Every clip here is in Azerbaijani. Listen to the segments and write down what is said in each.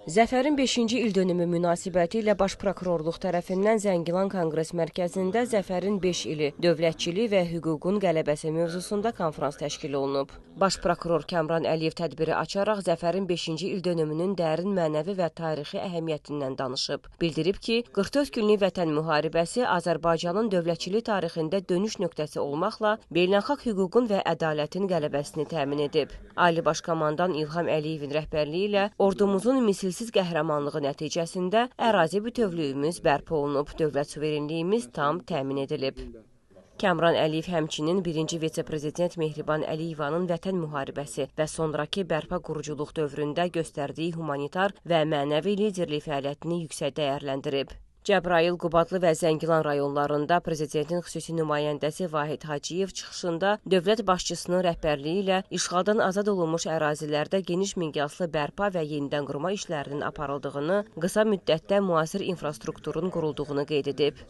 Zəfərin 5-ci ildönümü münasibətilə Baş Prokurorluq tərəfindən Zəngilan Konqres Mərkəzində Zəfərin 5 ili dövlətçilik və hüququn qələbəsi mövzusunda konfrans təşkil olunub. Baş Prokuror Kəmran Əliyev tədbiri açaraq Zəfərin 5-ci ildönümünün dərin mənəvi və tarixi əhəmiyyətindən danışıb. Bildirib ki, 44 günlük Vətən müharibəsi Azərbaycanın dövlətçilik tarixində dönüş nöqtəsi olmaqla beynəlxalq hüququn və ədalətin qələbəsini təmin edib. Ali Baş Komandan İlham Əliyevin rəhbərliyi ilə ordumuzun misilsiz qəhrəmanlığı nəticəsində ərazi bütövlüyümüz bərpa olunub, dövlət suverenliyimiz tam təmin edilib. Kəmran Əliyev həmçinin 1-ci vitse-prezident Mehriban Əliyevanın Vətən müharibəsi və sonrakı bərpa quruculuq dövründə göstərdiyi humanitar və mənəvi liderlik fəaliyyətini yüksək dəyərləndirib. Cəbrayıl, Qubadlı və Zəngilan rayonlarında Prezidentin xüsusi nümayəndəsi Vahid Hacıyev çıxışında dövlət başçısının rəhbərliyi ilə işğaldan azad olunmuş ərazilərdə geniş miqyaslı bərpa və yenidən qurma işlərinin aparıldığını, qısa müddətdə müasir infrastrukturun qurulduğunu qeyd edib.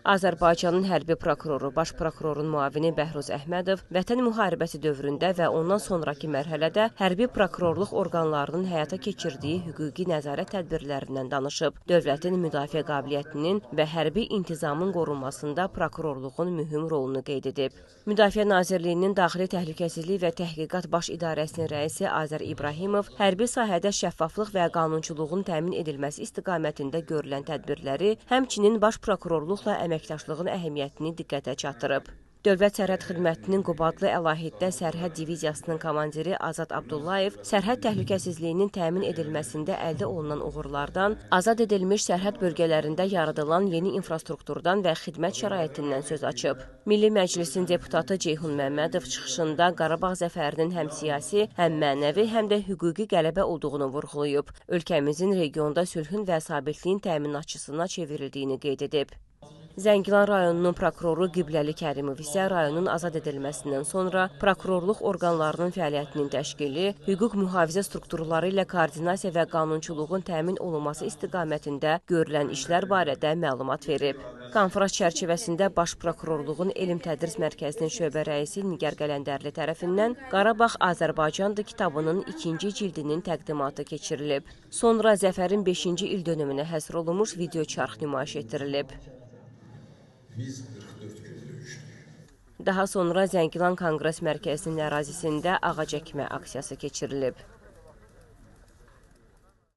Azərbaycanın hərbi prokuroru, baş prokurorun müavini Bəhruz Əhmədov Vətən müharibəsi dövründə və ondan sonraki mərhələdə hərbi prokurorluq orqanlarının həyata keçirdiyi hüquqi nəzarət tədbirlərindən danışıb. Dövlətin müdafiə qabiliyyətinin və hərbi intizamın qorunmasında prokurorluğun mühüm rolunu qeyd edib. Müdafiə Nazirliyinin Daxili Təhlükəsizlik və Təhqiqat Baş İdarəsinin rəisi Azər İbrahimov hərbi sahədə şəffaflıq və qanunçuluğun təmin edilməsi istiqamətində görülən tədbirləri, həmçinin baş prokurorluqla əməkdaşlığın əhəmiyyətini diqqətə çatdırıb. Dövlət Sərhəd Xidmətinin Qubadlı Əlahiddə Sərhəd Diviziyasının komandiri Azad Abdullayev sərhəd təhlükəsizliyinin təmin edilməsində əldə olunan uğurlardan, azad edilmiş sərhəd bölgələrində yaradılan yeni infrastrukturdan və xidmət şəraitindən söz açıb. Milli Məclisin deputatı Ceyhun Məmmədov çıxışında Qarabağ zəfərinin həm siyasi, həm mənəvi, həm də hüquqi qələbə olduğunu vurğulayıb. Ölkəmizin regionda sülhün və sabitliyin təminatçısına çevrildiyini qeyd edib. Zəngilan rayonunun prokuroru Qibləli Kərimov isə rayonun azad edilməsindən sonra prokurorluq orqanlarının fəaliyyətinin təşkili, hüquq mühafizə strukturları ilə koordinasiya və qanunçuluğun təmin olunması istiqamətində görülən işlər barədə məlumat verib. Konfrans çərçivəsində Baş Prokurorluğun Elm Tədris Mərkəzinin şöbə rəisi Nigar Gələndərli tərəfindən Qarabağ Azərbaycandır kitabının 2-ci cildinin təqdimatı keçirilib. Sonra Zəfərin 5-ci ildönümünə həsr olunmuş video çarx nümayiş etdirilib. Biz 44 gün döyüşdük. Daha sonra Zəngilan Konqres Mərkəzinin ərazisində ağac əkmə aksiyası keçirilib.